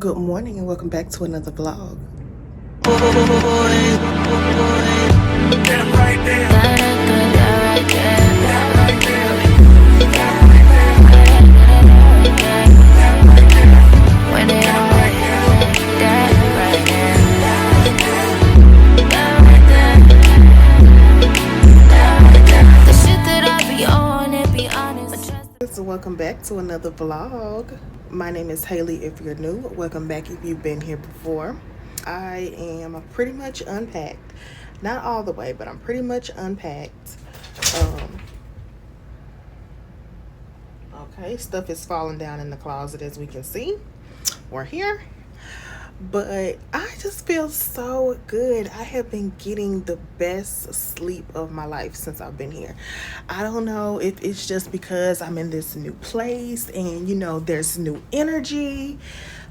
Good morning and welcome back to another vlog. So welcome back to another vlog. My name is Haley if you're new. Welcome back if you've been here before. I am pretty much unpacked. Not all the way, but I'm pretty much unpacked. Okay, stuff is falling down in the closet as we can see. We're here. But I just feel so good. I have been getting the best sleep of my life since I've been here. I don't know if it's just because I'm in this new place and there's new energy.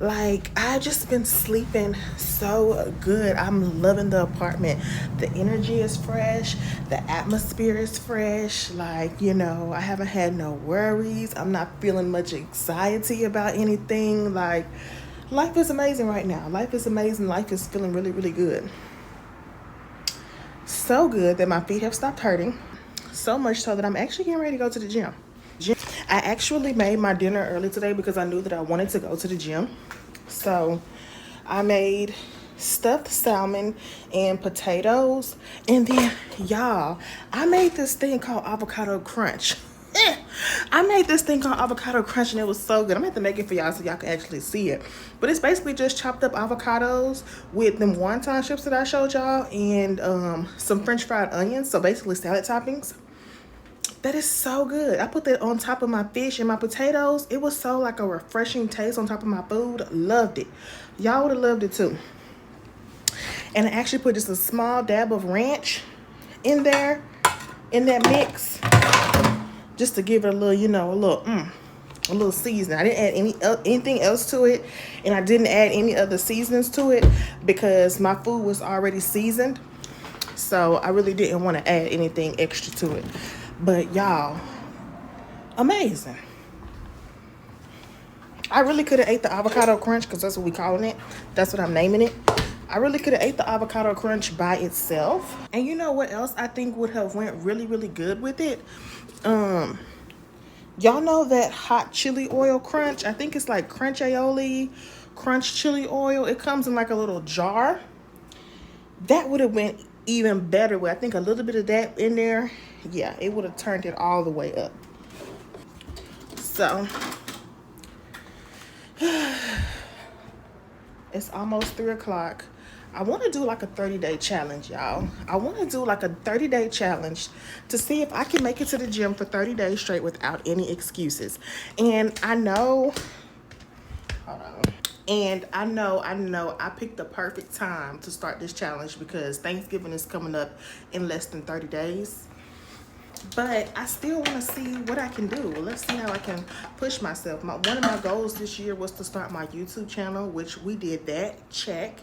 Like, I've just been sleeping so good. I'm loving the apartment. The energy is fresh. The atmosphere is fresh. Like, I haven't had no worries. I'm not feeling much anxiety about anything. Like, life is amazing right now. Life is amazing. Life is feeling really, really good. So good that my feet have stopped hurting. So much so that I'm actually getting ready to go to the gym. I actually made my dinner early today because I knew that I wanted to go to the gym. So I made stuffed salmon and potatoes. And then, y'all, I made this thing called avocado crunch. I made this thing called avocado crunch and it was so good. I'm gonna have to make it for y'all so y'all can actually see it. But it's basically just chopped up avocados with them wonton chips that I showed y'all and some french fried onions. So basically salad toppings. That is so good. I put that on top of my fish and my potatoes. It was so like a refreshing taste on top of my food. Loved it. Y'all would have loved it too. And I actually put just a small dab of ranch in there, in that mix. Just to give it a little, a little seasoning. I didn't add anything else to it, and I didn't add any other seasonings to it because my food was already seasoned. So I really didn't want to add anything extra to it. But y'all, amazing. I really could have ate the avocado crunch because that's what we calling it. That's what I'm naming it. I really could have ate the avocado crunch by itself. And you know what else I think would have went really, really good with it? Y'all know that hot chili oil crunch? I think it's like crunch aioli, crunch chili oil. It comes in like a little jar. That would have went even better with, I think, a little bit of that in there. Yeah, it would have turned it all the way up. So it's almost 3 o'clock. I want to do like a 30-day challenge, y'all. I want to do like a 30-day challenge to see if I can make it to the gym for 30 days straight without any excuses. And I know, hold on. And I know I picked the perfect time to start this challenge because Thanksgiving is coming up in less than 30 days. But I still want to see what I can do. Let's see how I can push myself. One of my goals this year was to start my YouTube channel, which we did that, check.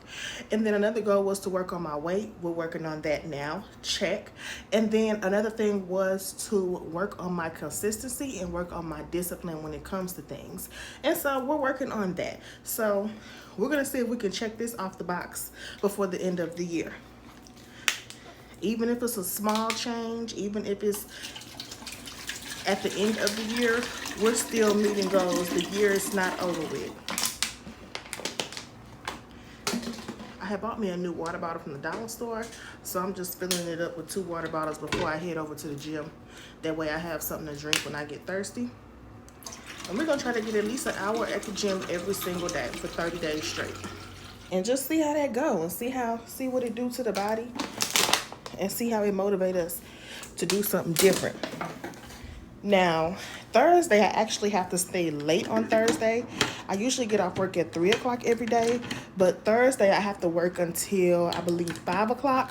And then another goal was to work on my weight. We're working on that now, check. And then another thing was to work on my consistency and work on my discipline when it comes to things. And so we're working on that. So we're going to see if we can check this off the box before the end of the year. Even if it's a small change, even if it's at the end of the year, we're still meeting goals. The year is not over with. I have bought me a new water bottle from the dollar store, so I'm just filling it up with 2 water bottles before I head over to the gym. That way I have something to drink when I get thirsty. And we're gonna try to get at least an hour at the gym every single day for 30 days straight. And just see how that goes and see what it do to the body. And see how it motivates us to do something different. Now, Thursday, I actually have to stay late on Thursday. I usually get off work at 3 o'clock every day, but Thursday I have to work until, I believe, 5 o'clock.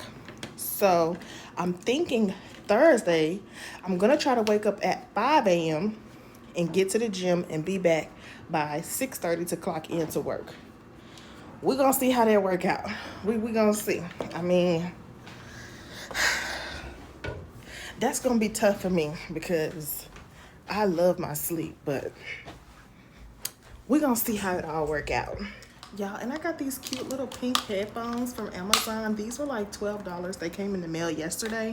So I'm thinking Thursday, I'm going to try to wake up at 5 a.m. and get to the gym and be back by 6:30 to clock in to work. We're going to see how that work out. We're going to see. I mean, that's going to be tough for me because I love my sleep, but we're going to see how it all work out. Y'all, and I got these cute little pink headphones from Amazon. These were like $12. They came in the mail yesterday.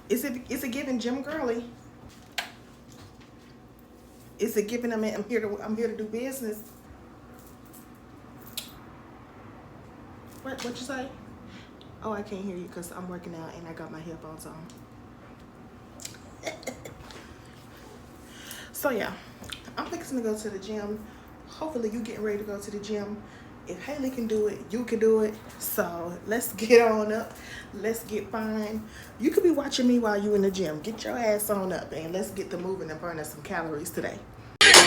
Is it giving Jim Girly? Is it giving them? I'm here to do business. What you say? Oh, I can't hear you because I'm working out and I got my headphones on. So yeah, I'm fixing to go to the gym. Hopefully you getting ready to go to the gym. If Haley can do it, you can do it. So let's get on up. Let's get fine. You could be watching me while you in the gym. Get your ass on up and let's get to moving and burning some calories today. Big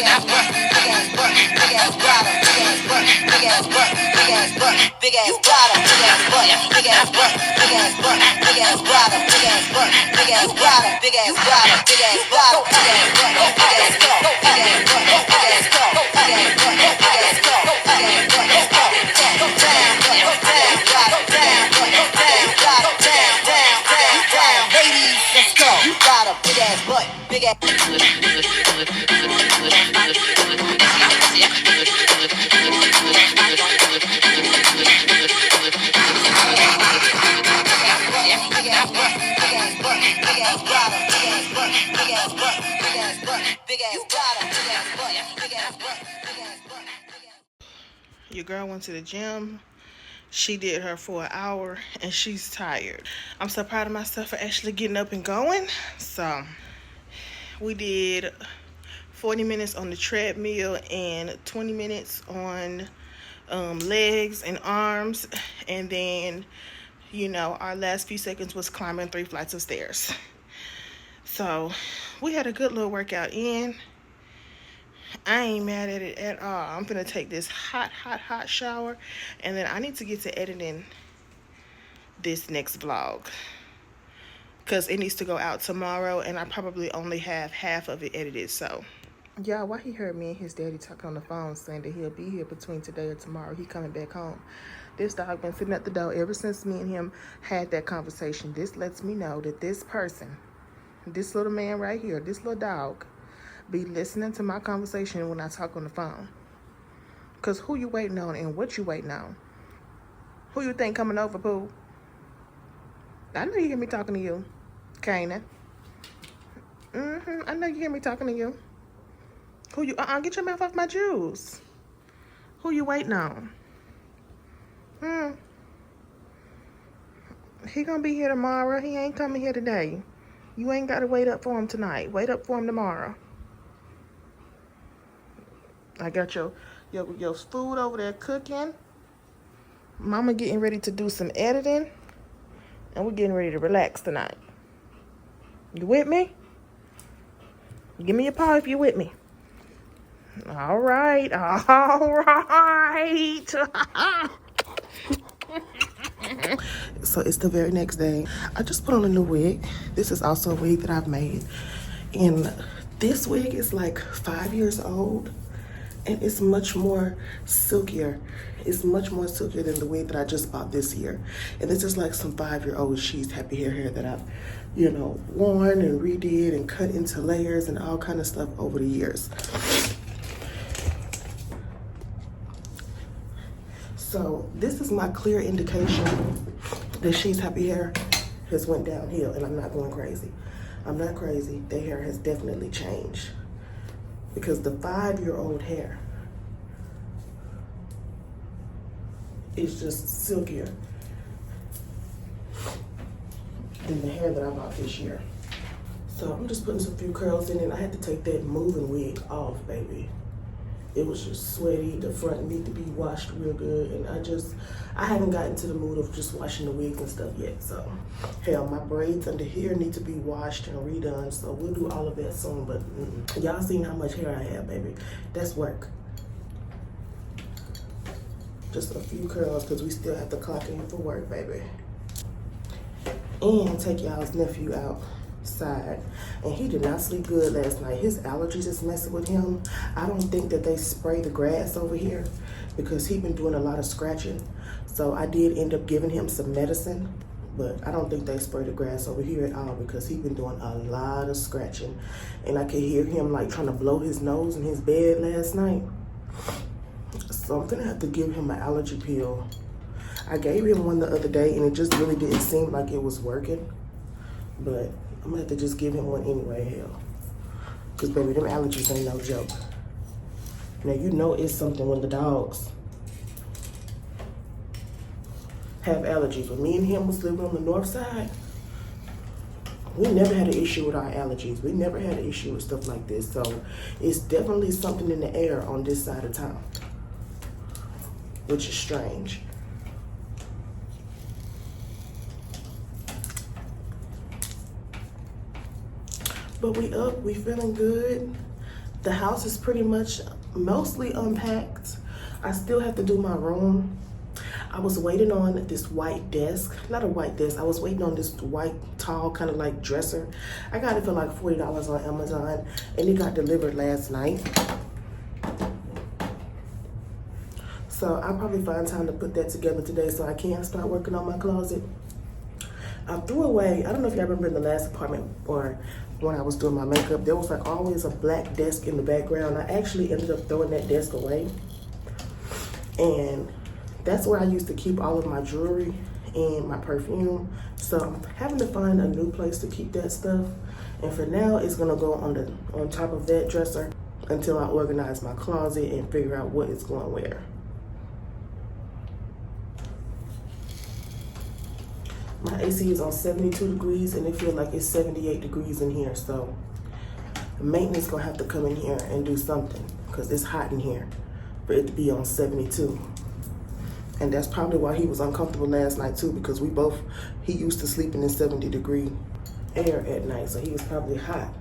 ass bottom, big ass butt, big ass butt, big ass butt, big ass bottom, big ass butt, big ass bottom, big ass bottom, big ass bottom, big ass butt, big ass cup, big ass butt, big ass cup, big ass butt, big ass cup, big ass butt, down, down, bottom, down, down, bottom, down, down, down, down, ladies, let's go. You got a big ass butt, big ass. Your girl went to the gym. She did her for an hour and she's tired. I'm so proud of myself for actually getting up and going. So we did 40 minutes on the treadmill and 20 minutes on legs and arms, and then our last few seconds was climbing 3 flights of stairs. So we had a good little workout in. I ain't mad at it at all. I'm gonna take this hot shower, and then I need to get to editing this next vlog because it needs to go out tomorrow, and I probably only have half of it edited. So y'all, why he heard me and his daddy talking on the phone saying that he'll be here between today and tomorrow. He coming back home. This dog been sitting at the door ever since me and him had that conversation. This lets me know that this person, this little man right here, this little dog, be listening to my conversation when I talk on the phone. Because who you waiting on and what you waiting on? Who you think coming over, Pooh? I know you hear me talking to you, Kanan. I know you hear me talking to you. Who you, get your mouth off my juice. Who you waiting on? He gonna be here tomorrow. He ain't coming here today. You ain't gotta wait up for him tonight. Wait up for him tomorrow. I got your food over there cooking. Mama getting ready to do some editing. And we're getting ready to relax tonight. You with me? Give me a paw if you with me. All right. So it's the very next day. I just put on a new wig. This is also a wig that I've made. And this wig is like 5 years old. And it's much more silkier. It's much more silkier than the wig that I just bought this year. And this is like some 5-year-old She's Happy hair that I've, worn and redid and cut into layers and all kind of stuff over the years. So this is my clear indication that She's Happy hair has went downhill, and I'm not going crazy. I'm not crazy. Their hair has definitely changed. Because the 5-year-old hair is just silkier than the hair that I bought this year. So I'm just putting some few curls in, and I had to take that moving wig off, baby. It was just sweaty. The front need to be washed real good, and I haven't gotten to the mood of just washing the wigs and stuff yet. So hell, my braids under here need to be washed and redone, so we'll do all of that soon. But y'all seen how much hair I have, baby. That's work. Just a few curls because we still have to clock in for work, baby. And take y'all's nephew outside, and he did not sleep good last night. His allergies is messing with him. I don't think that they spray the grass over here because he been doing a lot of scratching. So I did end up giving him some medicine But I don't think they spray the grass over here at all because he's been doing a lot of scratching. And I could hear him like trying to blow his nose in his bed last night. So I'm gonna have to give him an allergy pill. I gave him one the other day and it just really didn't seem like it was working. But I'm gonna have to just give him one anyway, hell. Cause baby, them allergies ain't no joke. Now you know it's something when the dogs have allergies. When me and him was living on the north side, we never had an issue with our allergies. We never had an issue with stuff like this. So it's definitely something in the air on this side of town, which is strange. But we up, we feeling good. The house is pretty much mostly unpacked. I still have to do my room. I was waiting on this white desk, not a white desk, I was waiting on this white, tall, kind of like dresser. I got it for like $40 on Amazon, and it got delivered last night. So I'll probably find time to put that together today so I can start working on my closet. I threw away, I don't know if y'all remember in the last apartment or when I was doing my makeup, there was like always a black desk in the background. I actually ended up throwing that desk away. And that's where I used to keep all of my jewelry and my perfume. So I'm having to find a new place to keep that stuff. And for now, it's gonna go on top of that dresser until I organize my closet and figure out what is going where. My AC is on 72 degrees and it feels like it's 78 degrees in here. So maintenance gonna have to come in here and do something because it's hot in here for it to be on 72. And that's probably why he was uncomfortable last night too, because he used to sleeping in 70-degree air at night. So he was probably hot.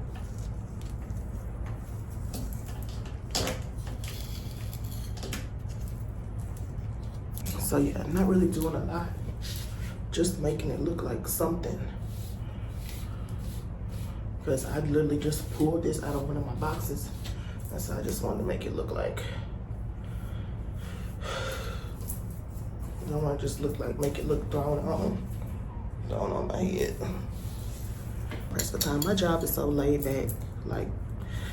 So yeah, not really doing a lot. Just making it look like something. Because I literally just pulled this out of one of my boxes. And so I just wanted to make it look like, I don't want to just make it look thrown on my head. Rest of the time, my job is so laid back. Like,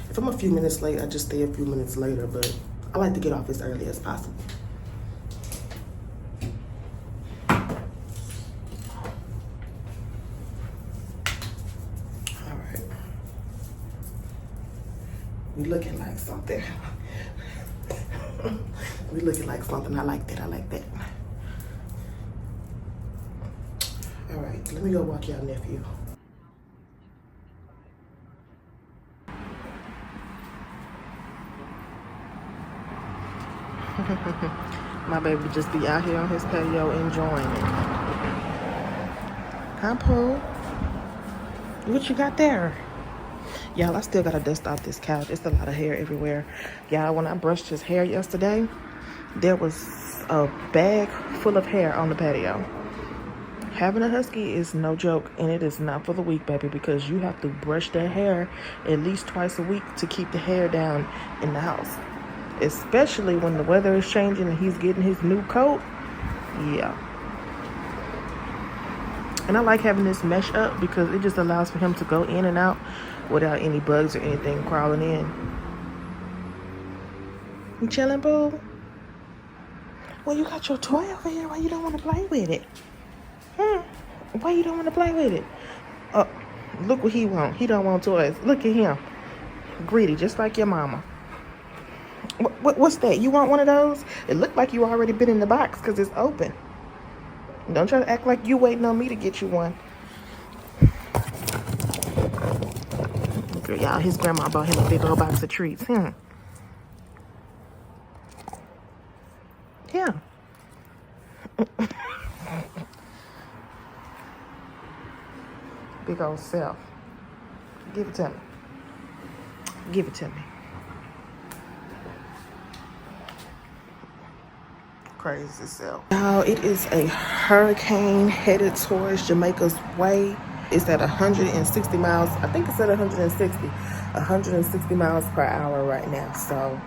if I'm a few minutes late, I just stay a few minutes later, but I like to get off as early as possible. We looking like something. We looking like something. I like that. I like that. All right, let me go walk y'all nephew. My baby just be out here on his patio enjoying it. Hi, Pooh. What you got there? Y'all, I still gotta dust off this couch. It's a lot of hair everywhere. Y'all, when I brushed his hair yesterday, there was a bag full of hair on the patio. Having a husky is no joke, and it is not for the weak, baby, because you have to brush their hair at least twice a week to keep the hair down in the house. Especially when the weather is changing and he's getting his new coat. Yeah. And I like having this mesh up because it just allows for him to go in and out without any bugs or anything crawling in. You chilling, boo? Well, you got your toy over here. Why you don't want to play with it? Why you don't want to play with it? Oh, look what he want. He don't want toys. Look at him. Greedy, just like your mama. What's that? You want one of those? It looked like you already been in the box because it's open. Don't try to act like you waiting on me to get you one. Girl, y'all, his grandma bought him a big old box of treats. Yeah. Big old self. Give it to me. Give it to me. Crazy self. Now, it is a hurricane headed towards Jamaica's way. It's at 160 miles. I think it's at 160 miles per hour right now. So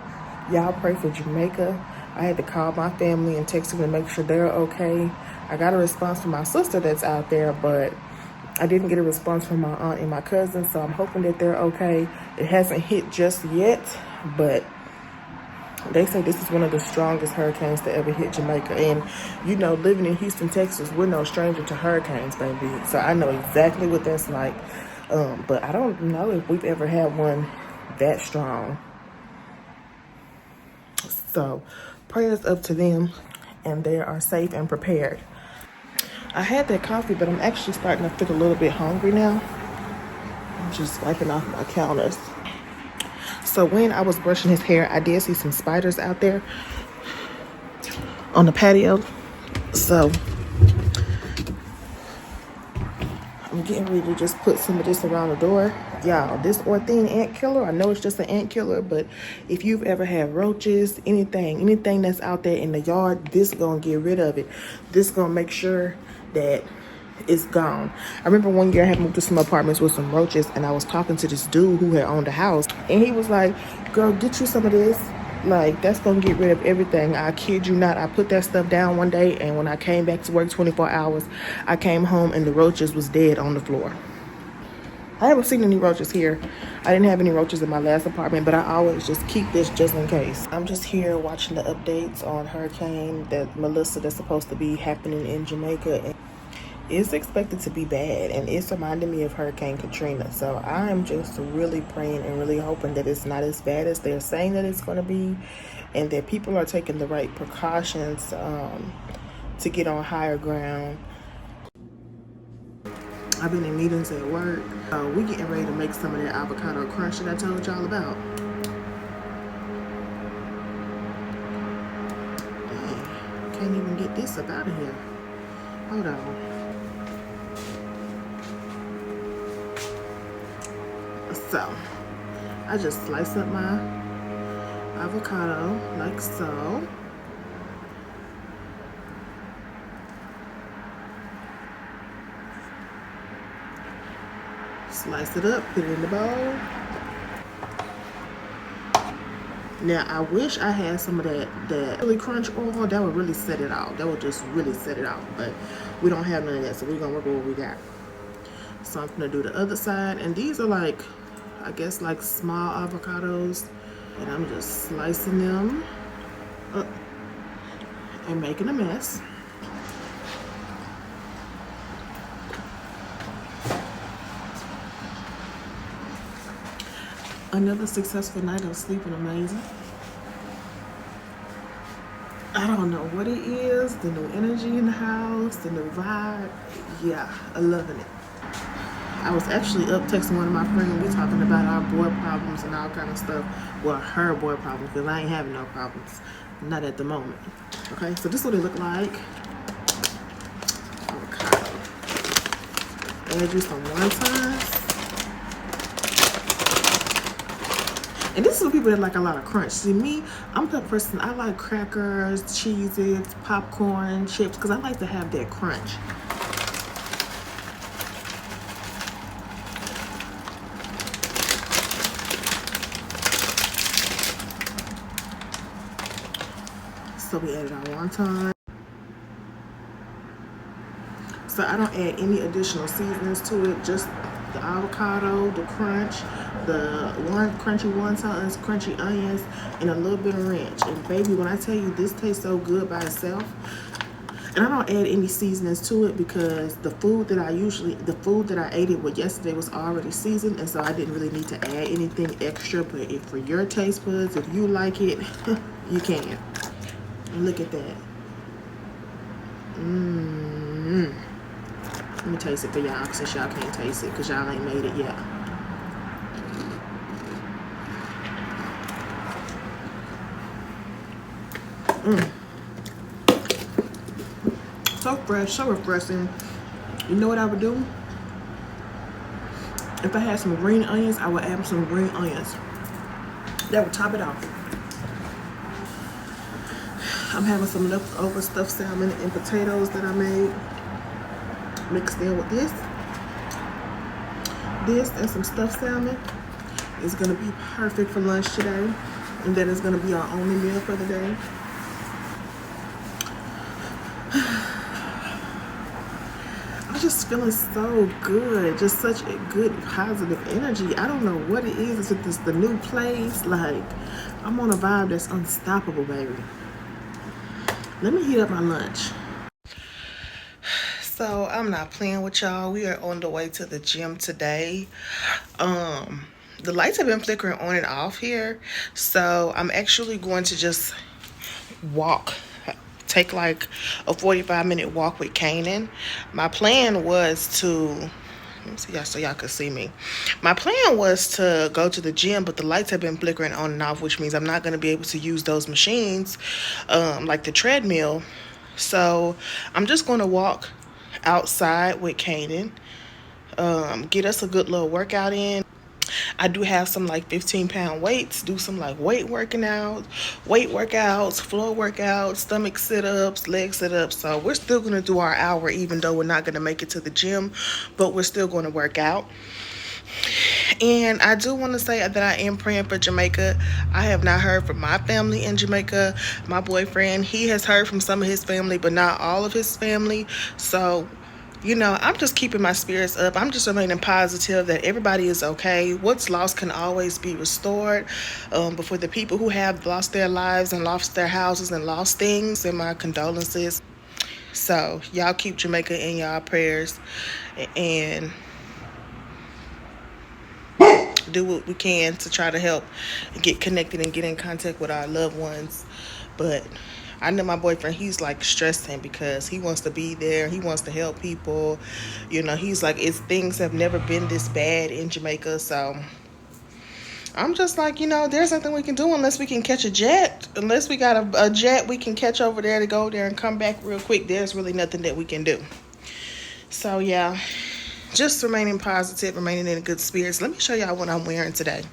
y'all pray for Jamaica. I had to call my family and text them to make sure they're okay. I got a response from my sister that's out there, but I didn't get a response from my aunt and my cousin, so I'm hoping that they're okay. It hasn't hit just yet, but they say this is one of the strongest hurricanes to ever hit Jamaica. And, you know, living in Houston, Texas, we're no stranger to hurricanes, baby. So I know exactly what that's like. But I don't know if we've ever had one that strong. So prayers up to them, and they are safe and prepared. I had that coffee, but I'm actually starting to feel a little bit hungry now. I'm just wiping off my counters. So when I was brushing his hair, I did see some spiders out there on the patio. So I'm getting ready to just put some of this around the door. Y'all, this Orthene ant killer, I know it's just an ant killer, but if you've ever had roaches, anything that's out there in the yard, this is gonna get rid of it. This is gonna make sure that it's gone. I remember one year I had moved to some apartments with some roaches, and I was talking to this dude who had owned a house, and he was like, girl, get you some of this. Like, that's gonna get rid of everything. I kid you not. I put that stuff down one day, and when I came back to work 24 hours, I came home and the roaches was dead on the floor. I haven't seen any roaches here. I didn't have any roaches in my last apartment, but I always just keep this just in case. I'm just here watching the updates on Hurricane Melissa that's supposed to be happening in Jamaica. And it's expected to be bad, and it's reminding me of Hurricane Katrina. So I'm just really praying and really hoping that it's not as bad as they're saying that it's going to be, and that people are taking the right precautions to get on higher ground. I've been in meetings at work. We getting ready to make some of that avocado crunch that I told y'all about. Dang, can't even get this up out of here. Hold on. So, I just slice up my avocado like so. Slice it up, put it in the bowl. Now, I wish I had some of that really crunch oil. That would really set it off. That would just really set it off. But we don't have none of that, so we're gonna work with what we got. So I'm gonna do the other side, and these are like, I guess, like small avocados, and I'm just slicing them up and making a mess. Another successful night of sleeping amazing. I don't know what it is, the new energy in the house, the new vibe. Yeah, I'm loving it. I was actually up texting one of my friends. We talking about our boy problems and all kind of stuff. Well, her boy problems, because I ain't having no problems. Not at the moment. Okay, so this is what it look like. Avocado. Add you some wontons. And this is for people that like a lot of crunch. See, me, I'm the person, I like crackers, Cheez-Its, popcorn, chips, because I like to have that crunch. So we added our wonton. So I don't add any additional seasonings to it, just the avocado, the crunch, the crunchy wontons, crunchy onions, and a little bit of ranch. And baby, when I tell you this tastes so good by itself, and I don't add any seasonings to it because the food that I ate it with yesterday was already seasoned, and so I didn't really need to add anything extra. But if for your taste buds, if you like it, you can. Look at that. Let me taste it for y'all since y'all can't taste it because y'all ain't made it yet. So fresh, so refreshing. You know what I would do? If I had some green onions, I would add some green onions. That would top it off. I'm having some leftover stuffed salmon and potatoes that I made mixed in with this. This and some stuffed salmon is gonna be perfect for lunch today. And that is gonna be our only meal for the day. feeling so good. Just such a good positive energy. I don't know what it is. It's just the new place. Like, I'm on a vibe that's unstoppable, baby. Let me heat up my lunch. So I'm not playing with y'all. We are on the way to the gym today. The lights have been flickering on and off here, so I'm actually going to just walk, take like a 45-minute walk with Kanan. My plan was to, let me see y'all so y'all can see me. My plan was to go to the gym, but the lights have been flickering on and off, which means I'm not going to be able to use those machines, like the treadmill. So I'm just going to walk outside with Kanan, get us a good little workout in. I do have some like 15-pound weights, do some like weight workouts, floor workouts, stomach sit-ups, leg sit-ups. So we're still going to do our hour, even though we're not going to make it to the gym, but we're still going to work out. And I do want to say that I am praying for Jamaica. I have not heard from my family in Jamaica. My boyfriend, he has heard from some of his family, but not all of his family. So, you know, I'm just keeping my spirits up. I'm just remaining positive that everybody is okay. What's lost can always be restored. But for the people who have lost their lives and lost their houses and lost things, and my condolences. So, y'all keep Jamaica in y'all prayers and do what we can to try to help get connected and get in contact with our loved ones. But I know my boyfriend, he's like stressing because he wants to be there. He wants to help people. You know, he's like, things have never been this bad in Jamaica. So I'm just like, you know, there's nothing we can do unless we can catch a jet. Unless we got a jet we can catch over there to go there and come back real quick. There's really nothing that we can do. So yeah, just remaining positive, remaining in good spirits. Let me show y'all what I'm wearing today.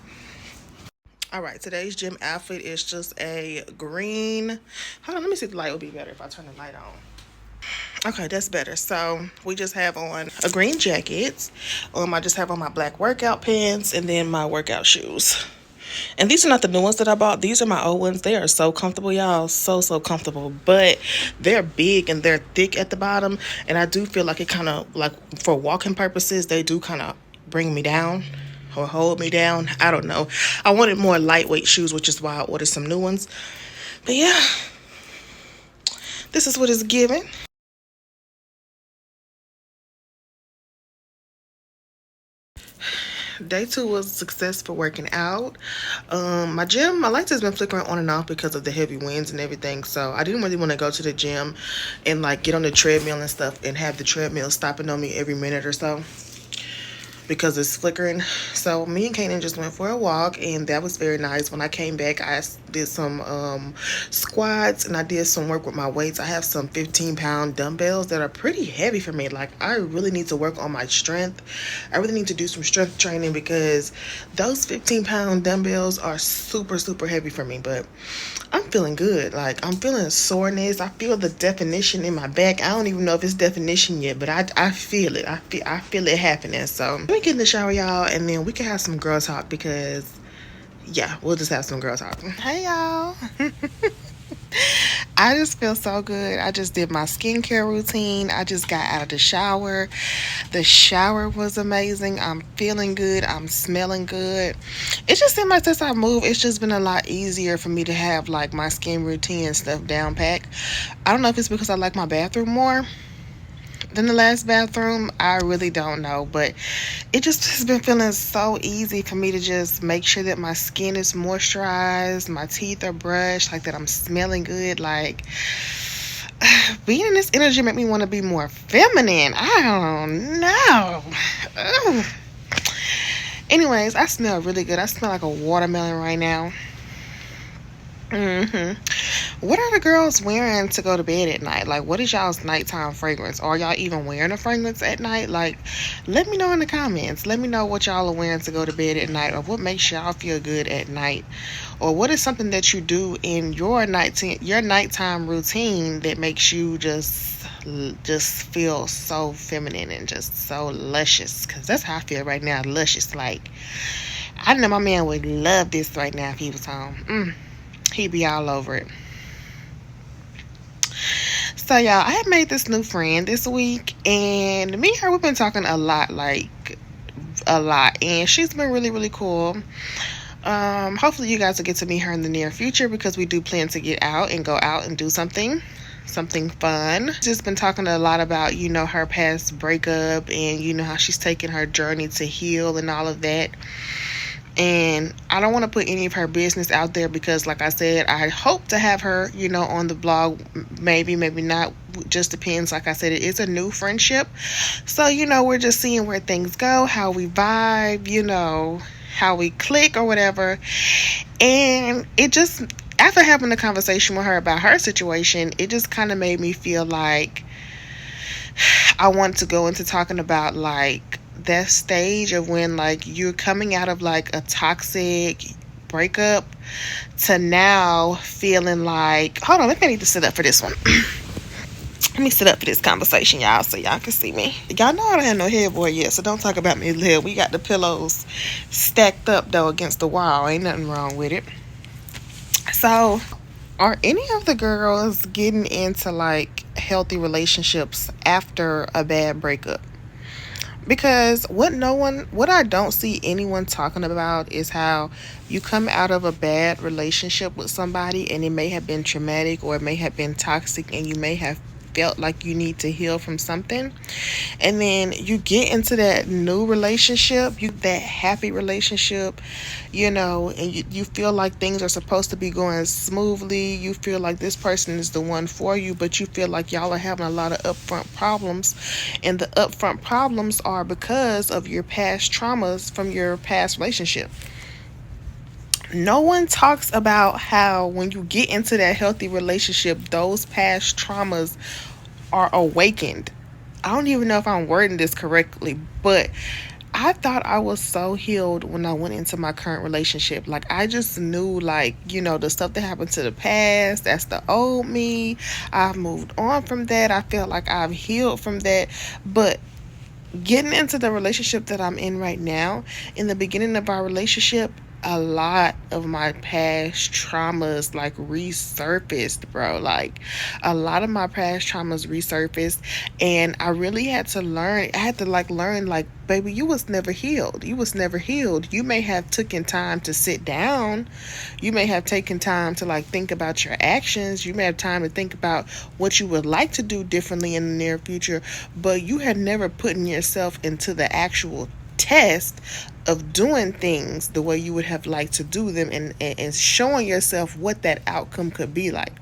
All right, today's gym outfit is just a green. Hold on, let me see if the light will be better if I turn the light on. Okay, that's better. So we just have on a green jacket. I just have on my black workout pants and then my workout shoes. And these are not the new ones that I bought. These are my old ones. They are so comfortable, y'all. So comfortable. But they're big and they're thick at the bottom. And I do feel like it kind of, like for walking purposes, they do kind of bring me down or hold me down. I don't know. I wanted more lightweight shoes, which is why I ordered some new ones. But yeah, this is what it's given. Day 2 was a success for working out. My gym, my lights has been flickering on and off because of the heavy winds and everything. So I didn't really want to go to the gym and like get on the treadmill and stuff and have the treadmill stopping on me every minute or so because it's flickering. So me and Kanan just went for a walk, and that was very nice. When I came back, I did some squats and I did some work with my weights. I have some 15-pound dumbbells that are pretty heavy for me. Like, I really need to work on my strength. I really need to do some strength training because those 15-pound dumbbells are super heavy for me. But I'm feeling good. Like, I'm feeling soreness. I feel the definition in my back. I don't even know if it's definition yet, but I feel it. I feel it happening. So let me get in the shower, y'all, and then we can have some girl talk because, yeah, we'll just have some girl talk. Hey, y'all. I just feel so good. I just did my skincare routine. I just got out of the shower. The shower was amazing. I'm feeling good. I'm smelling good. It just seems like since I moved, it's just been a lot easier for me to have like my skin routine and stuff down pat. I don't know if it's because I like my bathroom more than the last bathroom. I really don't know, but it just has been feeling so easy for me to just make sure that my skin is moisturized, my teeth are brushed, like that I'm smelling good. Like, being in this energy make me want to be more feminine. I don't know. Ugh. Anyways, I smell really good. I smell like a watermelon right now. What are the girls wearing to go to bed at night? Like, what is y'all's nighttime fragrance? Are y'all even wearing a fragrance at night? Like, let me know in the comments. Let me know what y'all are wearing to go to bed at night, or what makes y'all feel good at night, or what is something that you do in your nighttime routine that makes you just feel so feminine and just so luscious. Because that's how I feel right now, luscious. Like, I know my man would love this right now if he was home. He'd be all over it. So y'all, I have made this new friend this week, and me and her, we've been talking a lot, like a lot, and she's been really, really cool. Hopefully you guys will get to meet her in the near future because we do plan to get out and go out and do something fun. Just been talking a lot about, her past breakup and how she's taken her journey to heal and all of that. And I don't want to put any of her business out there because, like I said, I hope to have her, on the blog. Maybe, maybe not. Just depends. Like I said, it is a new friendship. So, we're just seeing where things go, how we vibe, how we click or whatever. And it just, after having a conversation with her about her situation, it just kind of made me feel like I want to go into talking about like that stage of when like you're coming out of like a toxic breakup to now feeling like, hold on, maybe I need to sit up for this one. Let me sit up for this conversation, y'all, so y'all can see me. Y'all know I don't have no headboard yet, so don't talk about me here. We got the pillows stacked up though against the wall. Ain't nothing wrong with it. So, are any of the girls getting into like healthy relationships after a bad breakup? Because what I don't see anyone talking about is how you come out of a bad relationship with somebody and it may have been traumatic or it may have been toxic and you may have felt like you need to heal from something, and then you get into that new relationship, that happy relationship, and you feel like things are supposed to be going smoothly. You feel like this person is the one for you, but you feel like y'all are having a lot of upfront problems, and the upfront problems are because of your past traumas from your past relationship. No one talks about how when you get into that healthy relationship, those past traumas are awakened. I don't even know if I'm wording this correctly, but I thought I was so healed when I went into my current relationship. Like, I just knew, like, the stuff that happened to the past, that's the old me. I've moved on from that. I feel like I've healed from that. But getting into the relationship that I'm in right now, in the beginning of our relationship, a lot of my past traumas like resurfaced, bro. Like, a lot of my past traumas resurfaced, and I really had to learn. I had to learn, like, baby, you was never healed. You may have taken time to sit down. You may have taken time to like think about your actions. You may have time to think about what you would like to do differently in the near future, but you had never put yourself into the actual test of doing things the way you would have liked to do them, and showing yourself what that outcome could be like.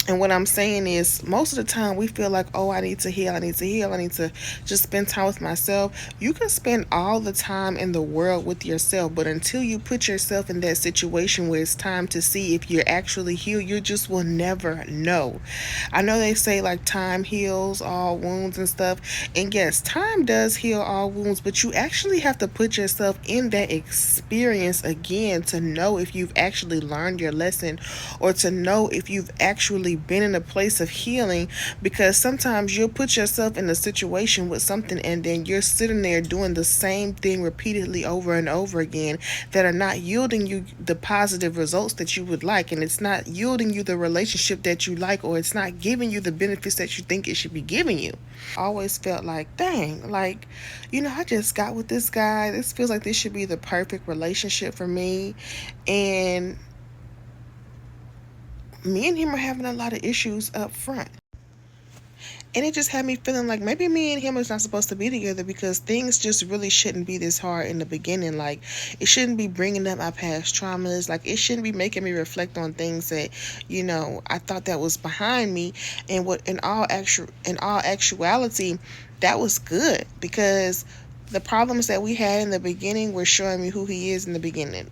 And what I'm saying is, most of the time we feel like, oh, I need to heal, I need to just spend time with myself. You can spend all the time in the world with yourself, but until you put yourself in that situation where it's time to see if you're actually healed, you just will never know. I know they say like time heals all wounds and stuff, and yes, time does heal all wounds, but you actually have to put yourself in that experience again to know if you've actually learned your lesson, or to know if you've actually been in a place of healing. Because sometimes you'll put yourself in a situation with something and then you're sitting there doing the same thing repeatedly over and over again that are not yielding you the positive results that you would like, and it's not yielding you the relationship that you like, or it's not giving you the benefits that you think it should be giving you. I always felt like, dang, like, I just got with this guy. This feels like this should be the perfect relationship for me, and me and him are having a lot of issues up front. And it just had me feeling like maybe me and him is not supposed to be together, because things just really shouldn't be this hard in the beginning. Like, it shouldn't be bringing up my past traumas. Like, it shouldn't be making me reflect on things that, I thought that was behind me. And what in all actuality, that was good, because the problems that we had in the beginning were showing me who he is in the beginning.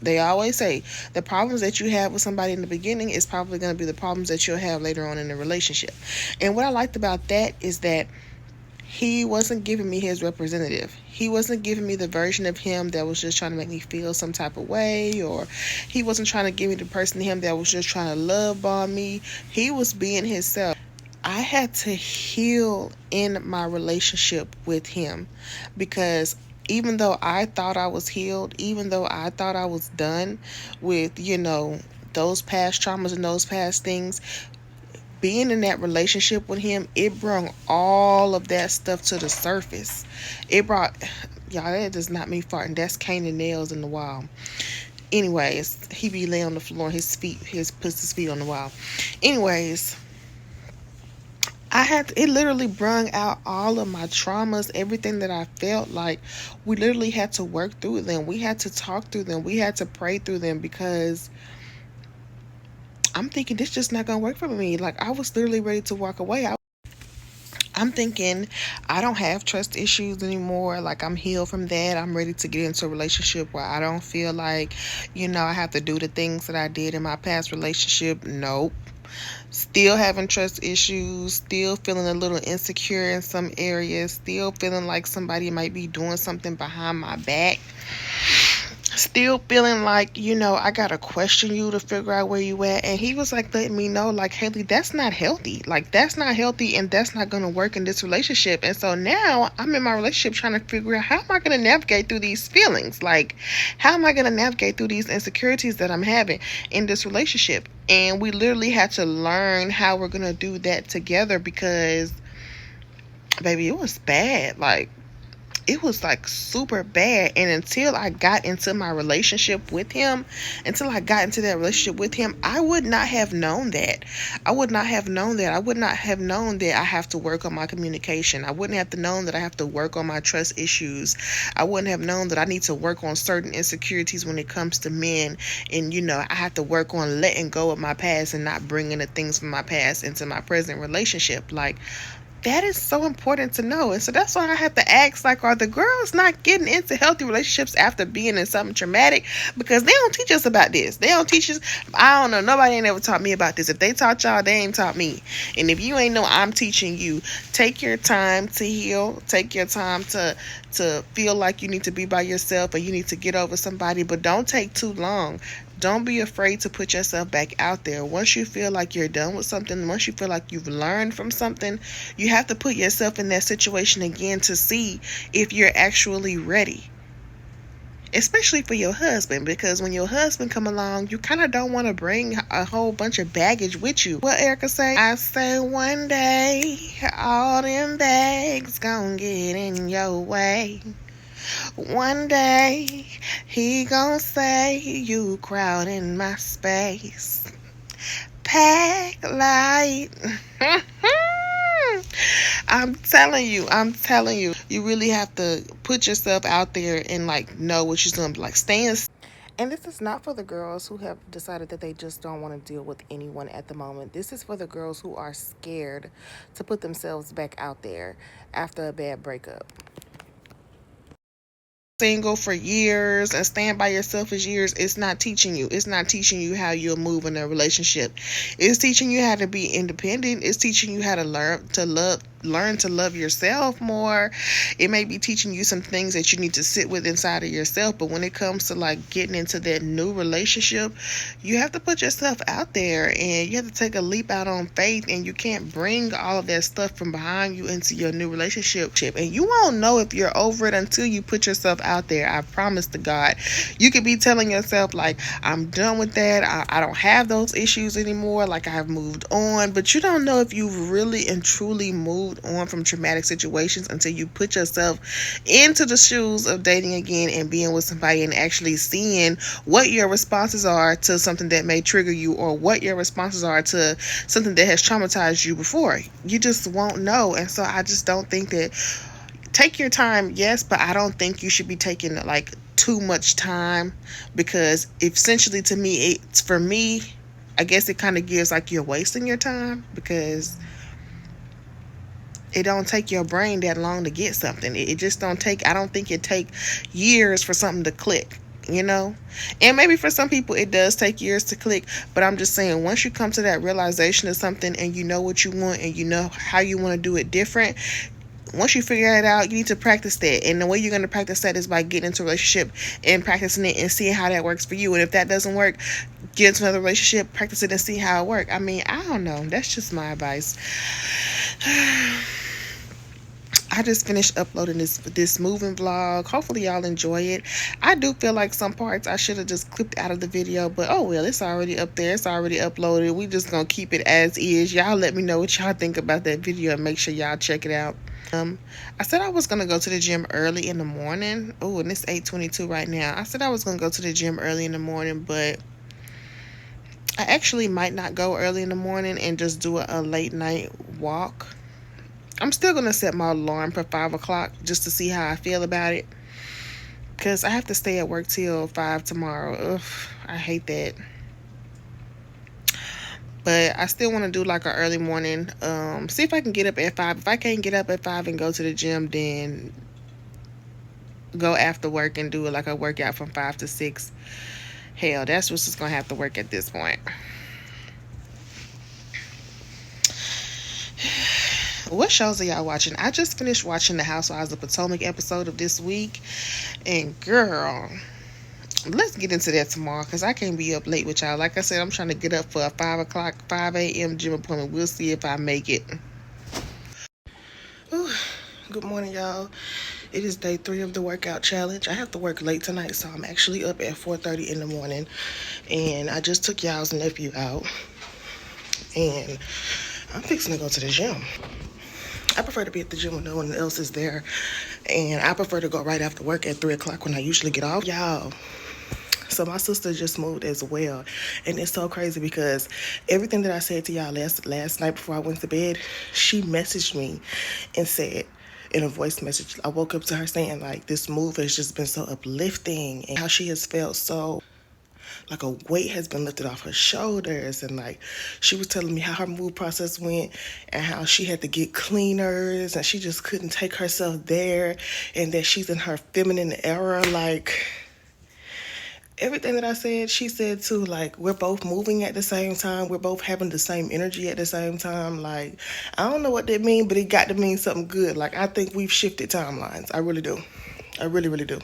They always say the problems that you have with somebody in the beginning is probably going to be the problems that you'll have later on in the relationship. And what I liked about that is that he wasn't giving me his representative. He wasn't giving me the version of him that was just trying to make me feel some type of way, or he wasn't trying to give me the person of him that was just trying to love bomb me. He was being himself. I had to heal in my relationship with him, because even though I thought I was healed, even though I thought I was done with, those past traumas and those past things, being in that relationship with him, it brought all of that stuff to the surface. It brought, y'all, that is not me farting. That's Cane and nails in the wall. Anyways, he be laying on the floor, puts his feet on the wall. Anyways, it literally brung out all of my traumas, everything that I felt like. We literally had to work through them. We had to talk through them. We had to pray through them, because I'm thinking this just not gonna work for me. Like, I was literally ready to walk away. I'm thinking I don't have trust issues anymore. Like, I'm healed from that. I'm ready to get into a relationship where I don't feel like, I have to do the things that I did in my past relationship. Nope. Still having trust issues, still feeling a little insecure in some areas, still feeling like somebody might be doing something behind my back. Still feeling like, I gotta question you to figure out where you at. And he was like letting me know, like, Haley, that's not healthy. Like, that's not healthy, and that's not gonna work in this relationship. And so now I'm in my relationship trying to figure out, how am I gonna navigate through these feelings? Like, how am I gonna navigate through these insecurities that I'm having in this relationship? And we literally had to learn how we're gonna do that together, because, baby, it was bad. Like, it was like super bad. And until I got into my relationship with him, I would not have known that. I would not have known that I have to work on my communication. I wouldn't have to known that I have to work on my trust issues. I wouldn't have known that I need to work on certain insecurities when it comes to men. And, I have to work on letting go of my past and not bringing the things from my past into my present relationship. Like, that is so important to know. And so that's why I have to ask, like, are the girls not getting into healthy relationships after being in something traumatic? Because they don't teach us about this. They don't teach us. I don't know. Nobody ain't ever taught me about this. If they taught y'all, they ain't taught me. And if you ain't know, I'm teaching you. Take your time to heal. Take your time to feel like you need to be by yourself or you need to get over somebody. But don't take too long. Don't be afraid to put yourself back out there. Once you feel like you're done with something, once you feel like you've learned from something, you have to put yourself in that situation again to see if you're actually ready. Especially for your husband, because when your husband come along, you kind of don't want to bring a whole bunch of baggage with you. What Erica say? I say one day, all them bags gonna get in your way. One day, he gon' say you crowding my space. Pack light. I'm telling you, you really have to put yourself out there and, like, know what you're gonna be like. And this is not for the girls who have decided that they just don't want to deal with anyone at the moment. This is for the girls who are scared to put themselves back out there after a bad breakup. Single for years and stand by yourself for years, it's not teaching you how you'll move in a relationship. It's teaching you how to be independent. It's teaching you how to learn to love yourself more. It may be teaching you some things that you need to sit with inside of yourself. But when it comes to, like, getting into that new relationship, you have to put yourself out there and you have to take a leap out on faith, and you can't bring all of that stuff from behind you into your new relationship. And you won't know if you're over it until you put yourself out there. I promise to God. You could be telling yourself, like, I'm done with that. I don't have those issues anymore. Like, I've moved on. But you don't know if you've really and truly moved on from traumatic situations until you put yourself into the shoes of dating again and being with somebody and actually seeing what your responses are to something that may trigger you, or what your responses are to something that has traumatized you before. You just won't know. And so I just don't think that, take your time, yes, but I don't think you should be taking, like, too much time, because essentially, to me, for me, I guess it kind of gives like you're wasting your time, because it don't take your brain that long to get something. It just don't take, I don't think it take years for something to click, And maybe for some people it does take years to click, but I'm just saying, once you come to that realization of something and you know what you want and you know how you want to do it different, once you figure it out, you need to practice that. And the way you're going to practice that is by getting into a relationship and practicing it and seeing how that works for you. And if that doesn't work, get into another relationship, practice it, and see how it works. I mean, I don't know. That's just my advice. I just finished uploading this moving vlog. Hopefully y'all enjoy it. I do feel like some parts I should have just clipped out of the video, but oh well, it's already up there. It's already uploaded. We just gonna keep it as is. Y'all let me know what y'all think about that video and make sure y'all check it out. I said I was gonna go to the gym early in the morning. Oh, and it's 8:22 right now. I said I was gonna go to the gym early in the morning, but I actually might not go early in the morning and just do a late night walk. I'm still going to set my alarm for 5 o'clock just to see how I feel about it. Because I have to stay at work till 5 tomorrow. Ugh, I hate that. But I still want to do like an early morning. See if I can get up at 5. If I can't get up at 5 and go to the gym, then go after work and do like a workout from 5 to 6. Hell, that's what's just going to have to work at this point. What shows are y'all watching? I just finished watching the Housewives of Potomac episode of this week. And girl, let's get into that tomorrow because I can't be up late with y'all. Like I said, I'm trying to get up for a 5 a.m. gym appointment. We'll see if I make it. Ooh, good morning, y'all. It is day 3 of the workout challenge. I have to work late tonight, so I'm actually up at 4:30 in the morning. And I just took y'all's nephew out. And I'm fixing to go to the gym. I prefer to be at the gym when no one else is there. And I prefer to go right after work at 3 o'clock when I usually get off. Y'all, so my sister just moved as well. And it's so crazy because everything that I said to y'all last night before I went to bed, she messaged me and said in a voice message, I woke up to her saying like this move has just been so uplifting and how she has felt so like a weight has been lifted off her shoulders. And like she was telling me how her move process went and how she had to get cleaners and she just couldn't take herself there and that she's in her feminine era. Like everything that I said, she said too. Like we're both moving at the same time, we're both having the same energy at the same time. Like I don't know what that means, but it got to mean something good. Like I think we've shifted timelines. I really do. I really do.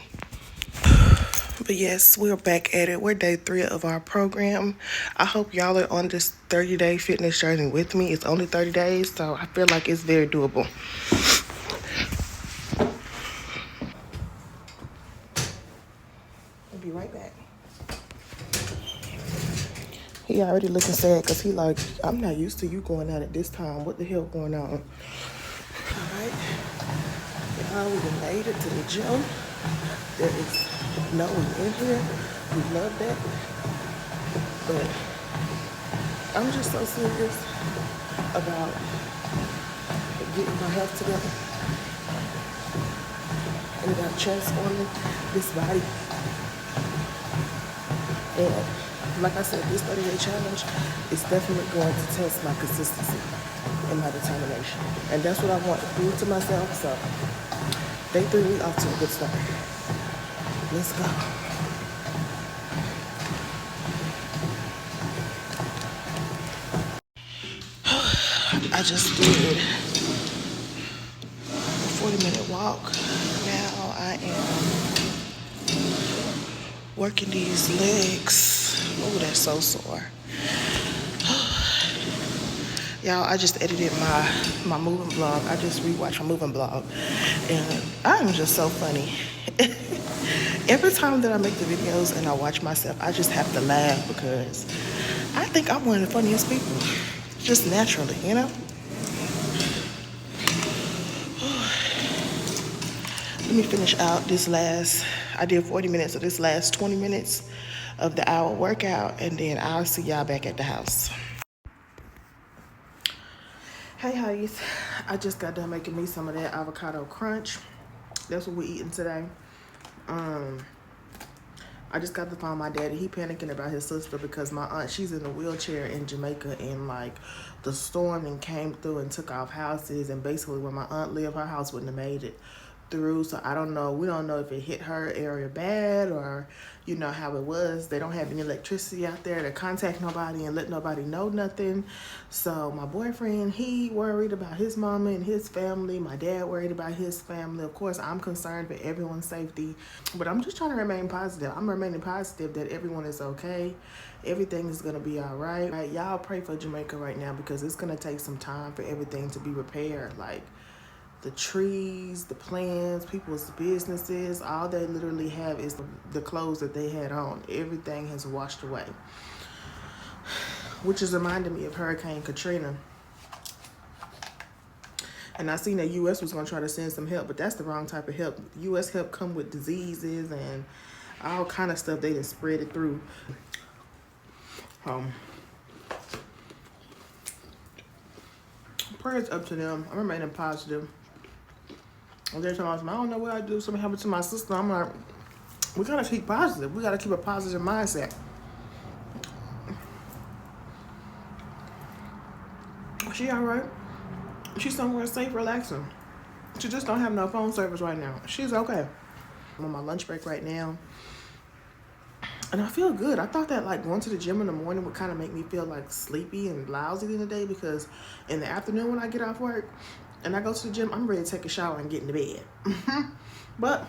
But yes, we're back at it. We're day 3 of our program. I hope y'all are on this 30-day fitness journey with me. It's only 30 days, so I feel like it's very doable. I'll be right back. He already looking sad because he like, I'm not used to you going out at this time. What the hell going on? All right. Y'all, we done made it to the gym. There is no one in here. We love that. But I'm just so serious about getting my health together and about transforming this body. And like I said, this 30-day challenge is definitely going to test my consistency and my determination. And that's what I want to prove to myself. So day 3, we off to a good start. Let's go. I just did a 40-minute walk. Now I am working these legs. Oh, that's so sore. Y'all, I just edited my moving vlog. I just rewatched my moving vlog. And I'm just so funny. Every time that I make the videos and I watch myself, I just have to laugh because I think I'm one of the funniest people. Just naturally, you know? Let me finish out I did 40 minutes of this last 20 minutes of the hour workout, and then I'll see y'all back at the house. Hey, Hotties. I just got done making me some of that avocado crunch. That's what we're eating today. I just got to find my daddy. He panicking about his sister because my aunt, she's in a wheelchair in Jamaica, and like the storm and came through and took off houses, and basically where my aunt lived, her house wouldn't have made it through. So I don't know. We don't know if it hit her area bad or, you know, how it was. They don't have any electricity out there to contact nobody and let nobody know nothing. So my boyfriend, he worried about his mama and his family. My dad worried about his family. Of course, I'm concerned for everyone's safety, but I'm just trying to remain positive. I'm remaining positive that everyone is okay. Everything is going to be all right. Right? Y'all pray for Jamaica right now because it's going to take some time for everything to be repaired. Like, the trees, the plants, people's businesses. All they literally have is the clothes that they had on. Everything has washed away, which is reminding me of Hurricane Katrina. And I seen that U.S. was going to try to send some help, but that's the wrong type of help. U.S. help come with diseases and all kind of stuff. They didn't spread it through. Prayers up to them. I'm remaining positive. And they're talking about, I don't know what I do. Something happened to my sister. I'm like, we gotta keep positive. We gotta keep a positive mindset. She all right. She's somewhere safe, relaxing. She just don't have no phone service right now. She's okay. I'm on my lunch break right now. And I feel good. I thought that like going to the gym in the morning would kind of make me feel like sleepy and lousy in the day, because in the afternoon when I get off work and I go to the gym, I'm ready to take a shower and get into bed. But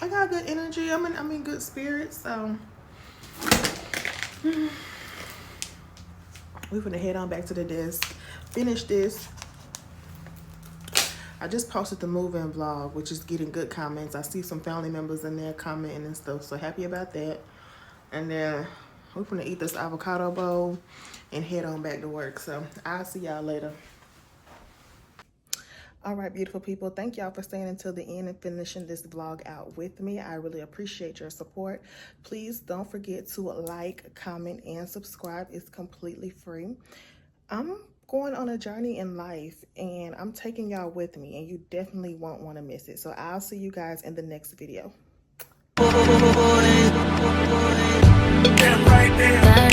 I got good energy. I'm in good spirits. So we're gonna head on back to the desk, finish this. I just posted the move-in vlog, which is getting good comments. I see some family members in there commenting and stuff, so happy about that. And then we're gonna eat this avocado bowl and head on back to work. So I'll see y'all later. All right, beautiful people. Thank y'all for staying until the end and finishing this vlog out with me. I really appreciate your support. Please don't forget to like, comment, and subscribe. It's completely free. I'm going on a journey in life and I'm taking y'all with me, and you definitely won't want to miss it. So I'll see you guys in the next video. That right there.